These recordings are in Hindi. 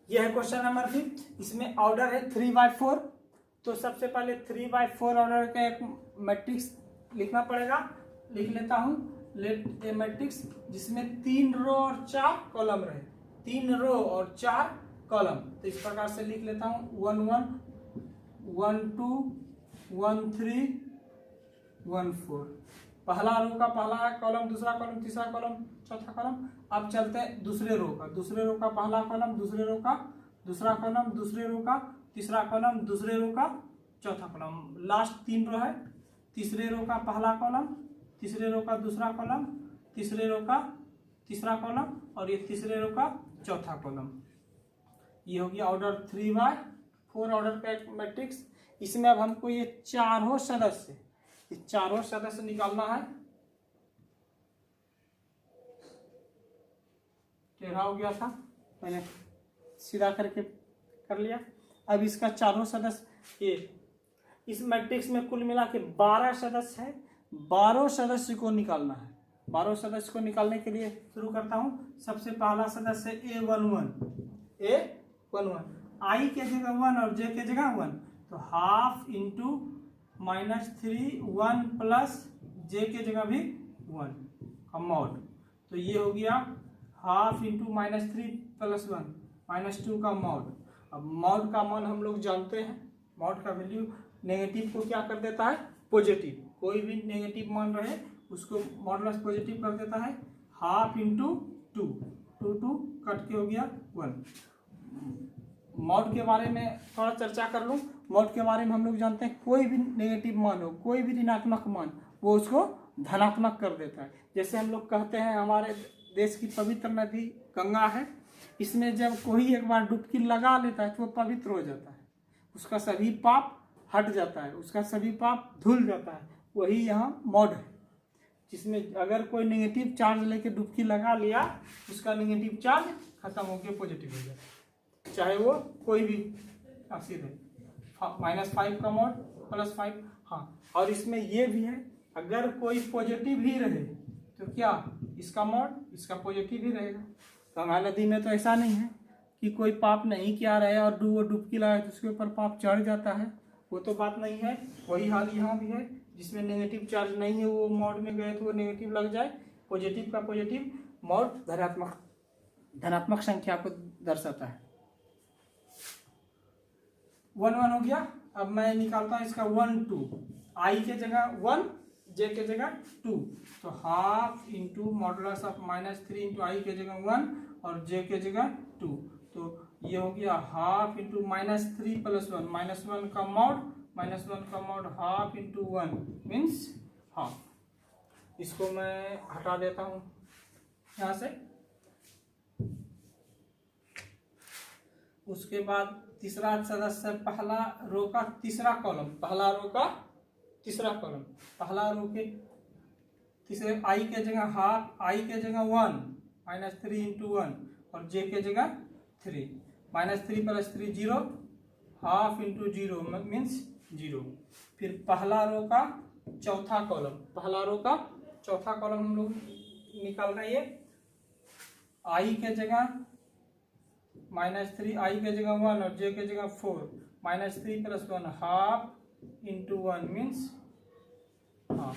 यह है क्वेश्चन नंबर 5। इसमें ऑर्डर है 3/4। तो सबसे पहले 3/4 ऑर्डर का एक मैट्रिक्स लिखना पड़ेगा। लिख लेता हूं। लेट ए मैट्रिक्स जिसमें 3 रो और 4 कॉलम रहे। 3 रो और 4 कॉलम। तो इस प्रकार से लिख लेता हूं 1 1 1 2 1 3 1 4। पहला रो का पहला कॉलम, दूसरा कॉलम, तीसरा कॉलम, चौथा कॉलम। अब चलते हैं दूसरे रो का। दूसरे रो का पहला कॉलम, दूसरे रो का दूसरा कॉलम, दूसरे रो का तीसरा कॉलम, दूसरे रो का चौथा कॉलम। लास्ट 3 रो है। तीसरे रो का पहला कॉलम, तीसरे रो का दूसरा कॉलम, तीसरे रो का तीसरा कॉलम और ये तीसरे रो का चौथा कॉलम। ये हो गया ऑर्डर 3/4 ऑर्डर का एक मैट्रिक्स। इसमें अब हमको ये चारों सदस्य निकालना है। टेढ़ा हो गया था, मैंने सीधा करके कर लिया। अब इसका चारों सदस्य ये इस मैट्रिक्स में कुल मिला के 12 सदस्य है। 12 सदस्य को निकालना है। 12 सदस्य को निकालने के लिए शुरू करता हूं। सबसे पहला सदस्य A11। आई के जगह 1 और जे के जगह 1, तो हाफ इंटू -3 1 प्लस जे के जगह भी 1 का मॉड। तो ये हो गया हाफ इंटू -3 प्लस 1 -2 का मॉड। अब मॉड का मान हम लोग जानते हैं। मॉड का वैल्यू नेगेटिव को क्या कर देता है? पॉजिटिव। कोई भी नेगेटिव मान रहे उसको मॉडुलस पॉजिटिव कर देता है। हाफ इंटू 2 2 कट के हो गया 1। मॉड के बारे में थोड़ा चर्चा कर लूँ। मॉड के बारे में हम लोग जानते हैं कोई भी नेगेटिव मान हो, कोई भी ऋणात्मक मान, वो उसको धनात्मक कर देता है। जैसे हम लोग कहते हैं हमारे देश की पवित्र नदी गंगा है, इसमें जब कोई एक बार डुबकी लगा लेता है तो वो पवित्र हो जाता है, उसका सभी पाप हट जाता है, उसका सभी पाप धुल जाता है। वही यहाँ मॉड है, जिसमें अगर कोई नेगेटिव चार्ज लेके डुबकी लगा लिया, उसका नेगेटिव चार्ज खत्म होकर पॉजिटिव हो जाता है, चाहे वो कोई भी राशि है। -5 का मॉड +5। हाँ, और इसमें ये भी है, अगर कोई पॉजिटिव ही रहे तो क्या इसका मॉड इसका पॉजिटिव ही रहेगा। गंगा नदी में तो ऐसा नहीं है कि कोई पाप नहीं किया रहे और डुबकी लगाए तो उसके ऊपर पाप चढ़ जाता है, वो तो बात नहीं है। वही हाल यहाँ भी है, जिसमें नेगेटिव चार्ज नहीं है वो मॉड में गए तो वो नेगेटिव लग जाए। पॉजिटिव का पॉजिटिव, मॉड धनात्मक संख्या को दर्शाता है। 1 1 हो गया। अब मैं निकालता हूँ इसका 1 2। आई के जगह 1, जे के जगह 2, तो half into modulus of -3 into I के जगह 1 और जे के जगह 2, तो ये हो गया हाफ इंटू -3 प्लस 1 -1 का mod half into 1 means half. इसको मैं हटा देता हूँ यहाँ से। उसके बाद तीसरा सदस्य पहला रो का तीसरा कॉलम, पहला रो का तीसरा कॉलम, पहला रो के तीसरे आई के जगह हाफ, आई के जगह 1 -3 इंटू 1 और जे के जगह 3, -3 प्लस 3 0, हाफ इंटू 0 मीन्स 0। फिर पहला रो का चौथा कॉलम, पहला रो का चौथा कॉलम हम लोग निकाल रहे हैं। आई के जगह -3, आई के जगह 1 और जे के जगह 4, -3 plus 1 half into 1 means half.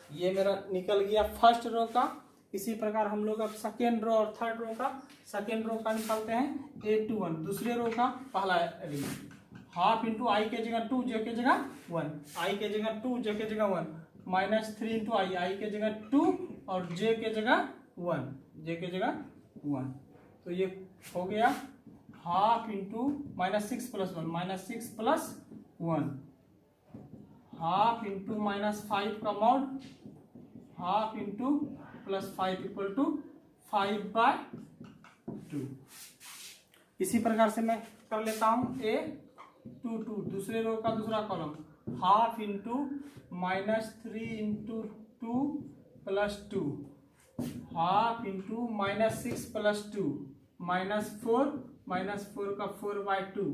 ये मेरा निकल गया फर्स्ट रो का। इसी प्रकार हम लोग अब सेकेंड रो और थर्ड रो का, सेकेंड रो का निकालते हैं A21, दूसरे रो का पहला एलिमेंट। हाफ इंटू आई के जगह 2, जे के जगह 1, आई के जगह 2, जे के जगह 1, -3 इंटू आई, आई के जगह 2 और जे के जगह 1, जे के जगह 1। तो ये हो गया half into -6 plus 1, -6 plus 1, half into -5 का mod, half into +5 equal to 5/2। इसी प्रकार से मैं कर लेता हूँ A22, दूसरे रो का दूसरा column, half into -3 into 2 plus 2, half into -6 plus 2 -4 का 4/2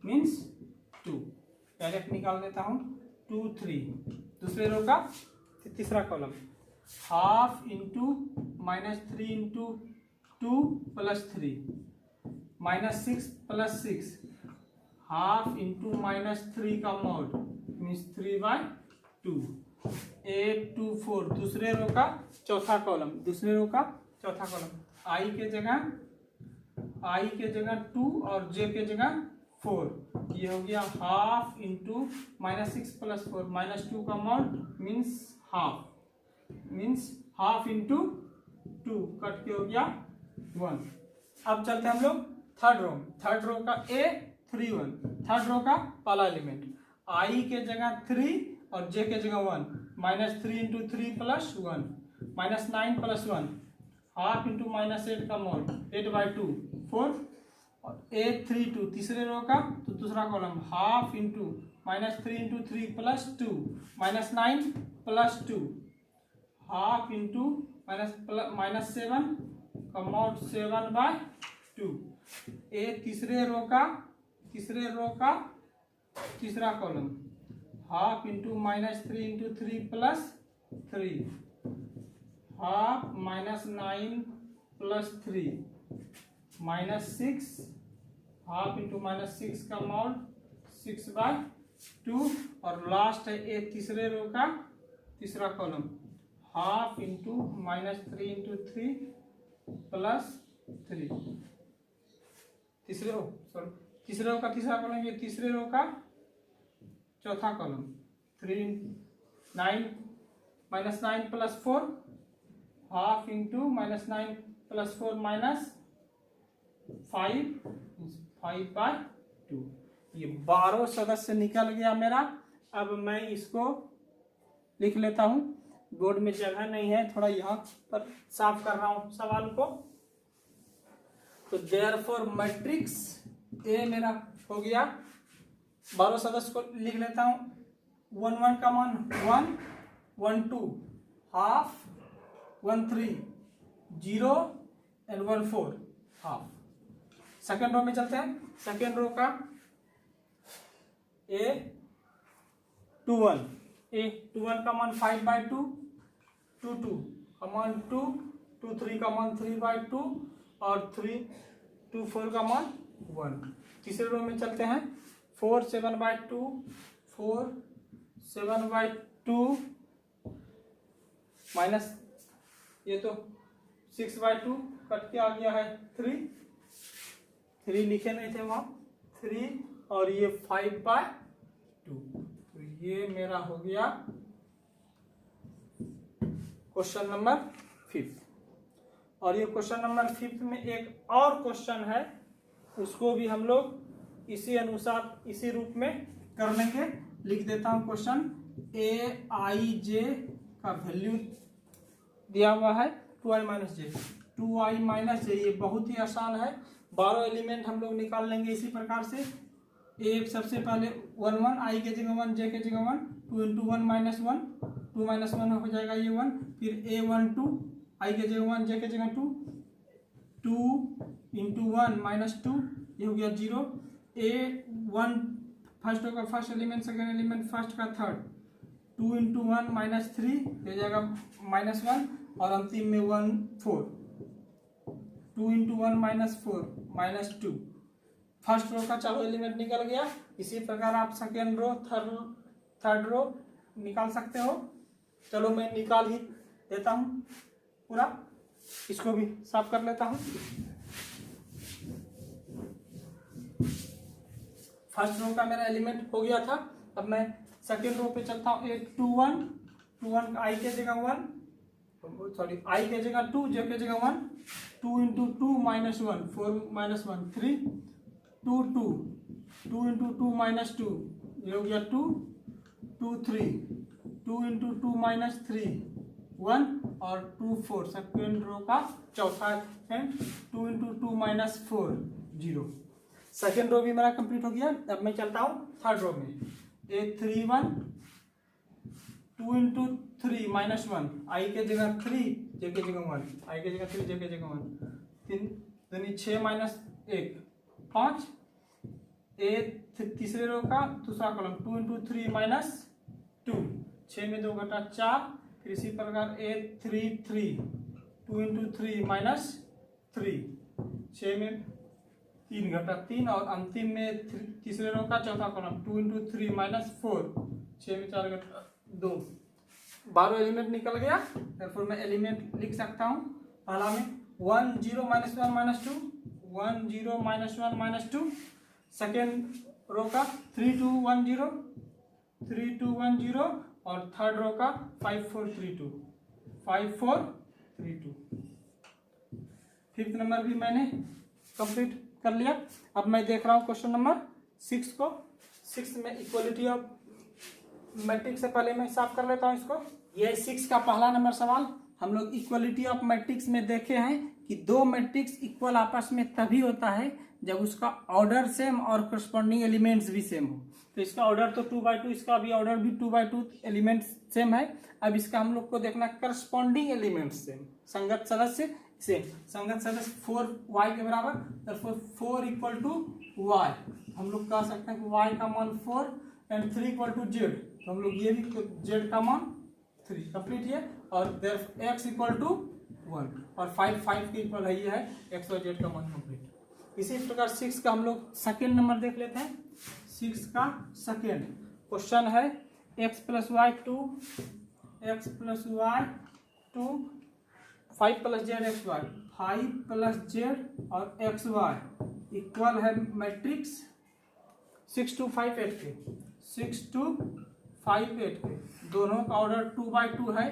मीन्स 2। डायरेक्ट निकाल देता हूँ 2 3। दूसरे रो का तीसरा column, half into -3 into 2 plus 3 -6 + 6 half into -3 का मॉड मीन्स 3/2 8 2 4 दूसरे रो का चौथा कॉलम, दूसरे रो का चौथा कॉलम आई के जगह 2 और जे के जगह 4। ये हो गया हाफ इंटू -6 + 4 -2 का mod means half into 2 cut के हो गया 1। अब चलते हैं हम लोग थर्ड रो का A 3 1 थर्ड रो का पहला एलिमेंट I के जगह 3 और J के जगह 1 -3 इंटू 3 + 1 -9 + 1 हाफ इंटू -8 का मॉड 8/2 4 और A 3 2 तीसरे रो का तो दूसरा column half into -3 into 3 + 2 -9 + 2 half into -7 का मॉड 7/2 ए तीसरे रो का तीसरा column half into -3 into 3 + 3 half -9 + 3 -6 half into -6 का मॉड 6/2 और लास्ट है ए तीसरे रो का तीसरा कॉलम हाफ इंटू -3 इंटू 3 + 3 तीसरे रो का तीसरा कॉलम ये तीसरे रो का चौथा कॉलम 3 9 -9 + 4 हाफ इंटू -9 + 4 -5/2 ये 12 सदस्य निकल गया मेरा। अब मैं इसको लिख लेता हूँ, बोर्ड में जगह नहीं है, थोड़ा यहाँ पर साफ कर रहा हूँ सवाल को। तो देयरफॉर मैट्रिक्स ए मेरा हो गया 12 सदस्य को लिख लेता हूँ 1 1 का मान 1 1 2 half 1 3 0 and 1 4 half. Second row में चलते हैं। सेकेंड रो का A 2 1 का मान 5/2 2 2 का मान 2 2 3 का मान 3/2 और 3 2 4 का मान 1। तीसरे रो में चलते हैं 4 7/2 4 7/2 माइनस ये तो 6/2 कट के आ गया है 3 लिखे नहीं थे वहाँ 3 और ये 5/2। तो ये मेरा हो गया क्वेश्चन नंबर 5। और ये क्वेश्चन नंबर 5 में एक और क्वेश्चन है, उसको भी हम लोग इसी अनुसार इसी रूप में कर लेंगे। लिख देता हूँ क्वेश्चन aij का वैल्यू दिया हुआ है 2i - j ये बहुत ही आसान है। 12 एलिमेंट हम लोग निकाल लेंगे इसी प्रकार से। एक सबसे पहले 1 1 i के जगह 1 j के जगह 1 2 इंटू 1 -1 2 -1 हो जाएगा ये 1। फिर a1 2 i के जगह 1 j के जगह 2 2 इंटू 1 -2 ये हो गया 0। a1 फर्स्ट होगा first element, second element first का थर्ड 2 इंटू 1 -3 हो जाएगा -1 और अंतिम में 1 4 2 इंटू 1 -4 -2 फर्स्ट रो का चारों एलिमेंट निकल गया। इसी प्रकार आप सेकेंड रो थर्ड रो निकाल सकते हो। चलो मैं निकाल ही देता हूँ पूरा, इसको भी साफ कर लेता हूँ। फर्स्ट रो का मेरा एलिमेंट हो गया था। अब मैं सेकेंड रो पे चलता हूँ। 2 1 आई के जगह 1 सॉरी आई के जगह 2 जे के जगह 1 2 इंटू 2 -1 4 -1 3 2 2 2 इंटू 2 -2 ये हो गया 2 2 3 2 इंटू 2 -3 1 और 2 4 सेकेंड रो का चौथा है 2 इंटू 2 -4 0। सेकेंड रो भी मेरा कंप्लीट हो गया। अब मैं चलता हूँ थर्ड रो में। 3 1 2 इंटू 3 -1 आई के जगह 3 जे के जगह 1 आई के जगह 3 जे के जगह 1 3 6 -1 5 तीसरे रो का दूसरा कॉलम 2 इंटू 3 -2 6 में 2 घटा 4। फिर इसी प्रकार 3 3 2 इंटू 3 -3 6 में 3 घटा 3 और अंतिम में तीसरे रो का चौथा कॉलम 2 इंटू 3 माइनस 4, 6 में 4 घटा 2, 12 एलिमेंट निकल गया। फिर मैं एलिमेंट लिख सकता हूँ। पहला में 1 0 minus 1 minus 2, 1 0 minus 1 minus 2। Second row का 3 2 1 0, 3 2 1 0 और थर्ड रो का 5 4 3 2, 5 4 3 2। फिफ्थ नंबर भी मैंने कंप्लीट कर लिया। अब मैं देख रहा हूँ क्वेश्चन नंबर 6 को। 6 में इक्वलिटी ऑफ मैट्रिक्स से पहले मैं हिसाब कर लेता हूँ इसको। ये 6 का पहला नंबर सवाल हम लोग इक्वलिटी ऑफ मैट्रिक्स में देखे हैं कि दो मैट्रिक्स इक्वल आपस में तभी होता है जब उसका ऑर्डर सेम और करस्पॉन्डिंग एलिमेंट्स भी सेम हो। तो इसका ऑर्डर तो 2/2, इसका भी ऑर्डर भी 2/2, एलिमेंट्स सेम है। अब इसका हम लोग को देखना करस्पॉन्डिंग एलिमेंट्स सेम, संगत सदस्य सेम। संगत सदस्य 4y के बराबर, तब 4 इक्वल टू वाई। हम लोग कह सकते हैं कि y का मान 4 एंड 3 इक्वल टू जेड, तो हम लोग ये भी z का मान 3 कंप्लीट है। और x इक्वल टू 1 और 5 के इक्वल है, ये है x और z का मान कंप्लीट। इसी प्रकार 6 का हम लोग सेकेंड नंबर देख लेते हैं। 6 का सेकेंड क्वेश्चन है x plus Y 2, x plus Y 2, 5 plus Z X Y, 5 plus Z और एक्स वाई इक्वल है मैट्रिक्स 6 2 5 8 के, 6 2 5 8 के। दोनों का ऑर्डर 2/2 है,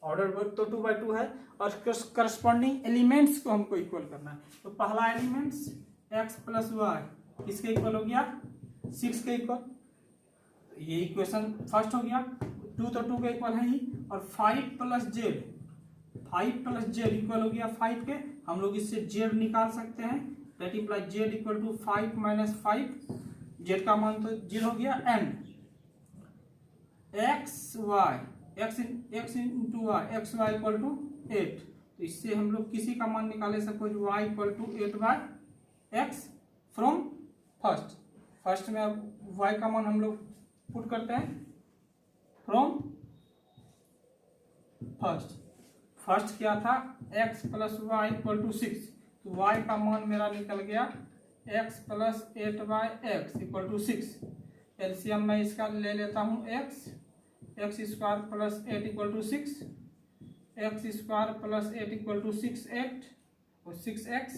ऑर्डर तो 2/2 है और करस्पॉन्डिंग एलिमेंट्स को हमको इक्वल करना है। तो पहला एलिमेंट्स x प्लस वाई इसके इक्वल हो गया 6 के इक्वल, ये इक्वेशन फर्स्ट हो गया। 2 तो 2 के इक्वल है ही, और 5 plus Z, 5 plus Z equal हो गया 5 के। हम लोग इससे जेड निकाल सकते हैं, that imply Z equal to 5 minus 5, Z का मान तो 0 हो गया। And X Y, X into Y, X Y equal to 8। तो इससे हम लोग किसी का मान निकाले, suppose Y equal to 8/x from first में अब वाई का मान हम लोग पुट करते हैं फ्रॉम फर्स्ट क्या था, x plus Y equal to 6, तो y का मान मेरा निकल गया x plus 8/x equal to 6। LCM में इसका ले लेता हूँ x square plus 8 equal to 6, x square plus 8 equal to 6 8 और 6x,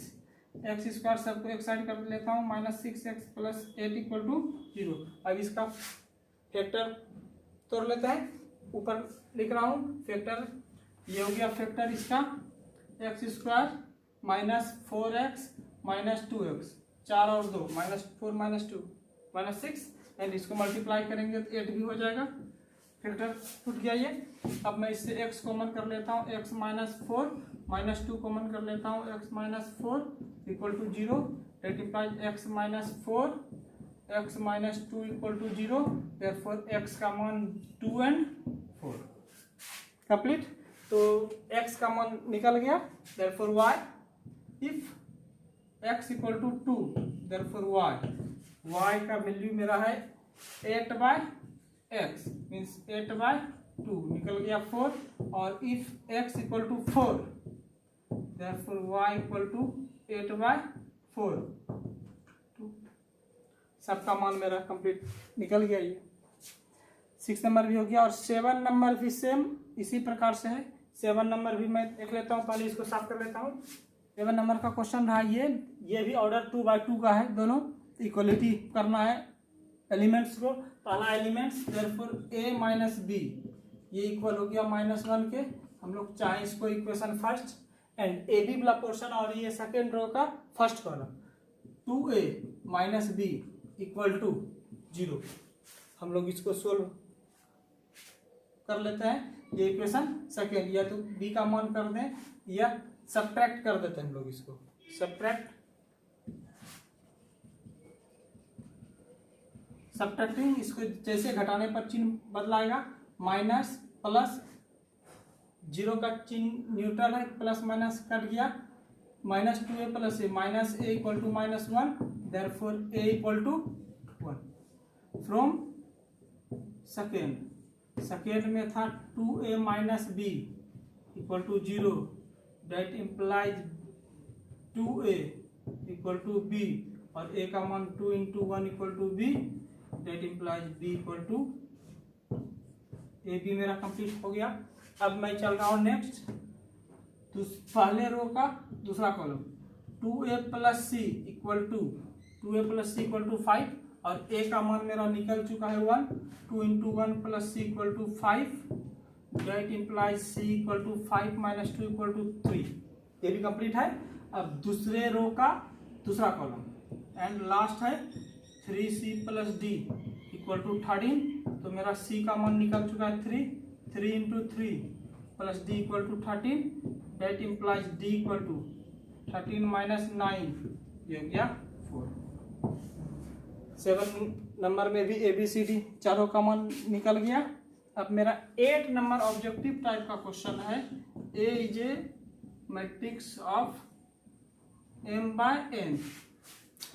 x स्क्वायर सबको एक साइड कर लेता हूँ, minus 6x plus 8 equal to 0। अब इसका फैक्टर तोड़ लेते हैं, ऊपर लिख रहा हूँ फैक्टर, ये हो गया फैक्टर इसका x square minus 4x minus 2x, 4 और 2 माइनस 4 माइनस 2 माइनस 6, एंड इसको मल्टीप्लाई करेंगे तो 8 भी हो जाएगा। फैक्टर टूट गया ये। अब मैं इससे x कॉमन कर लेता हूँ, x माइनस 4 माइनस 2 कॉमन कर लेता हूँ, x minus 4 equal to 0, that implies x minus 4, x minus 2 equal to 0, therefore x का मान 2 एंड 4 कंप्लीट। तो x का मान निकल गया, therefore y, if x equal to 2, therefore y का वैल्यू मेरा है 8/x मीन्स 8/2 निकल गया 4, और if x equal to 4, therefore y equal to 8/4। सबका मान मेरा कंप्लीट निकल गया। ये 6 नंबर भी हो गया, और 7 नंबर भी सेम इसी प्रकार से है। 7 नंबर भी मैं देख लेता हूँ, पहले इसको साफ कर लेता हूँ। 7 नंबर का क्वेश्चन रहा ये भी ऑर्डर 2/2 का है, दोनों इक्वलिटी करना है एलिमेंट्स को। पहला elements therefore a minus B, ये इक्वल हो गया -1 के। हम लोग चाहे इसको equation first and A B वाला पोर्शन, और ये सेकेंड रो का first column 2a minus B equal to 0। हम लोग इसको सोल्व कर लेते हैं। ये इक्वेशन सेकेंड, या तो बी का मान कर दें या सब्ट्रैक्ट कर देते हैं हम लोग इसको। सब्ट्रैक्टिंग, इसको जैसे घटाने पर चिन्ह बदलाएगा, माइनस प्लस, 0 का चिन्ह न्यूट्रल है, प्लस माइनस कट गया, minus 2a plus A, minus A equal to -1, therefore a equal to 1 from second में था 2a minus B equal to 0, that implies 2a equal to B, और a का मान 2 into 1 equal to B, that implies b equal to A. B मेरा कंप्लीट हो गया। अब मैं चल रहा हूँ नेक्स्ट, पहले रो का दूसरा column, 2a plus C equal to 2a plus C equal to 5, और a का मान मेरा निकल चुका है 1, 2 into 1 plus C equal to 5, that implies C equal to 5 minus 2 equal to 3। ये भी कंप्लीट है। अब दूसरे रो का दूसरा कॉलम एंड लास्ट है 3c plus D equal to 13, तो मेरा c का मान निकल चुका है 3, 3 into 3 plus D equal to 13, that implies D equal to 13 minus 9, ये हो गया 4। 7 नंबर में भी ABCD चारों का मान निकल गया। अब मेरा 8 नंबर ऑब्जेक्टिव टाइप का क्वेश्चन है, A is a matrix of m by n,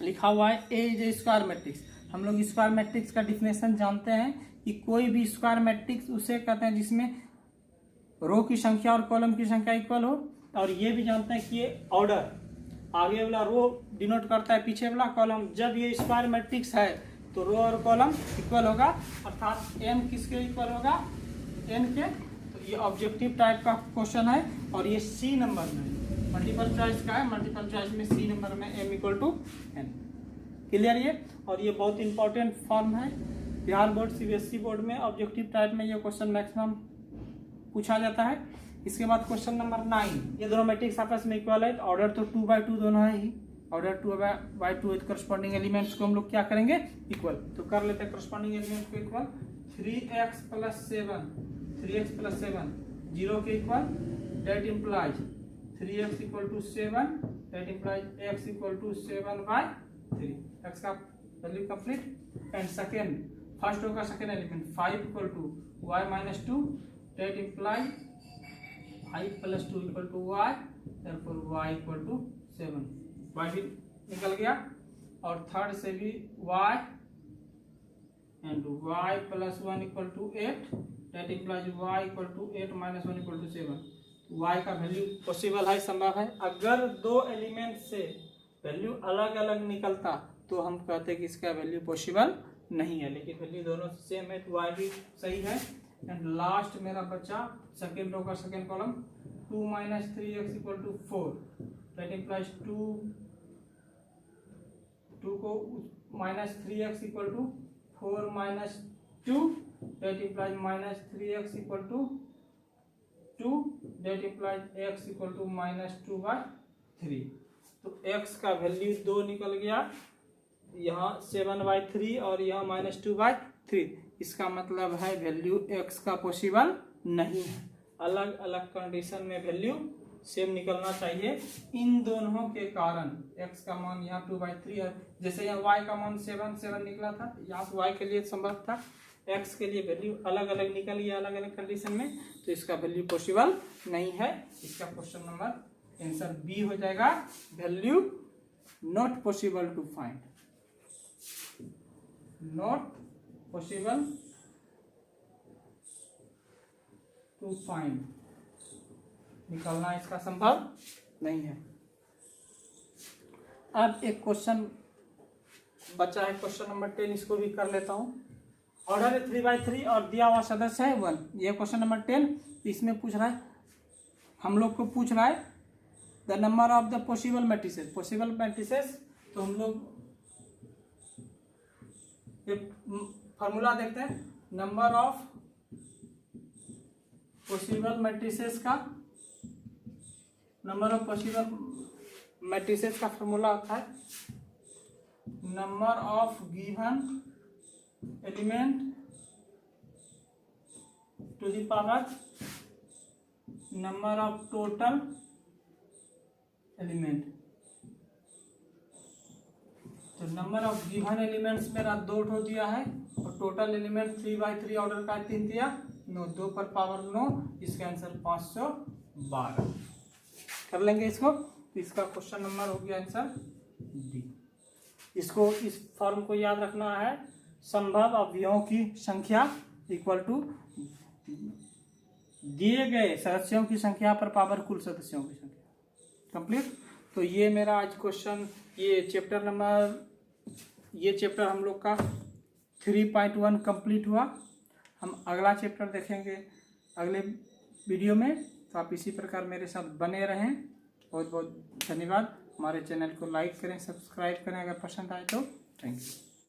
लिखा हुआ है A is a square matrix. हम लोग स्क्वायर मैट्रिक्स का डिफिनेशन जानते हैं कि कोई भी स्क्वायर मैट्रिक्स उसे कहते हैं जिसमें रो की संख्या और कॉलम की संख्या इक्वल हो, और ये भी जानते हैं कि ये ऑर्डर, आगे वाला रो डिनोट करता है पीछे वाला कॉलम। जब ये स्क्वायर मैट्रिक्स है तो रो और कॉलम इक्वल होगा, अर्थात m किसके इक्वल होगा, n के। तो ये ऑब्जेक्टिव टाइप का क्वेश्चन है, और ये C नंबर में मल्टीपल चॉइस का है। मल्टीपल चॉइस में C नंबर में m equal to n, clear ये। और ये बहुत इंपॉर्टेंट फॉर्म है, बिहार बोर्ड CBSE बोर्ड में ऑब्जेक्टिव टाइप में ये क्वेश्चन मैक्सिमम पूछा जाता है। इसके बाद क्वेश्चन नंबर 9, ये दोनों मैट्रिक्स आपस में इक्वल है, ऑर्डर तो 2 बाई 2 दोनों है ही, order 2 by 2 with corresponding elements को हम लोग क्या करेंगे, इक्वल। तो कर लेते हैं करस्पॉन्डिंग एलिमेंट को equal. 3x plus 7, 3x plus 7 zero के equal, that implies 3x equal to 7, that implies x equal to 7 by 3। x का value complete. And second, first row का second element 5 equal to y minus 2, that implies 5 plus 2 equal to y, therefore y equal to 7, y भी निकल गया। और थर्ड से भी y and y plus 1 equal to 8, that implies y equal to 8 minus 1 equal to 7। y का वैल्यू पॉसिबल है, संभव है। अगर दो एलिमेंट से वैल्यू अलग अलग निकलता तो हम कहते कि इसका वैल्यू पॉसिबल नहीं है, लेकिन वैल्यू दोनों सेम है, तो y भी सही है। एंड लास्ट मेरा बचा सेकेंड रो का second column, 2 minus 3x equal to 4, that implies 2 को minus 3x equal to 4 minus 2, that implies minus 3x equal to 2, that implies x equal to minus 2 by 3। तो x का वैल्यू 2 निकल गया, यहाँ 7 बाई 3 और यहाँ माइनस 2 बाई 3। इसका मतलब है वैल्यू x का पॉसिबल नहीं है। अलग अलग कंडीशन में वैल्यू सेम निकलना चाहिए। इन दोनों के कारण x का मान यहाँ 2/3 है, जैसे यहाँ y का मान 7 निकला था, यहाँ y के लिए संभव था, x के लिए वैल्यू अलग अलग निकल गया अलग अलग कंडीशन में, तो इसका वैल्यू पॉसिबल नहीं है। इसका क्वेश्चन नंबर आंसर बी हो जाएगा, value not possible to find, not possible to find, निकलना इसका संभव नहीं है। अब एक क्वेश्चन बचा है, क्वेश्चन नंबर 10, इसको भी कर लेता हूं। ऑर्डर है 3/3 और दिया हुआ सदस्य है 1, ये क्वेश्चन नंबर 10। इसमें पूछ रहा है, हम लोग को पूछ रहा है the number of the possible matrices. Possible matrices तो हम लोग फॉर्मूला देखते हैं, नंबर ऑफ पॉसिबल मैट्रिसेस का, नंबर ऑफ पॉसिबल मैट्रिसेस का फॉर्मूला होता है number of given element to the power number of total element. तो नंबर ऑफ गिवन एलिमेंट्स मेरा 2 ठो दिया है और टोटल एलिमेंट 3/3 ऑर्डर का 3 दिया, 2 पर पावर 9, इसका आंसर 512 कर लेंगे इसको। तो इसका क्वेश्चन नंबर हो गया आंसर डी। इसको इस फॉर्म को याद रखना है, संभव अवयवों की संख्या इक्वल टू दिए गए सदस्यों की संख्या पर पावर कुल सदस्यों की संख्या। कंप्लीट। तो ये मेरा आज क्वेश्चन, ये चैप्टर हम लोग का 3.1 कंप्लीट हुआ। हम अगला चैप्टर देखेंगे अगले वीडियो में, तो आप इसी प्रकार मेरे साथ बने रहें। बहुत बहुत धन्यवाद। हमारे चैनल को लाइक करें, सब्सक्राइब करें अगर पसंद आए तो। Thank you.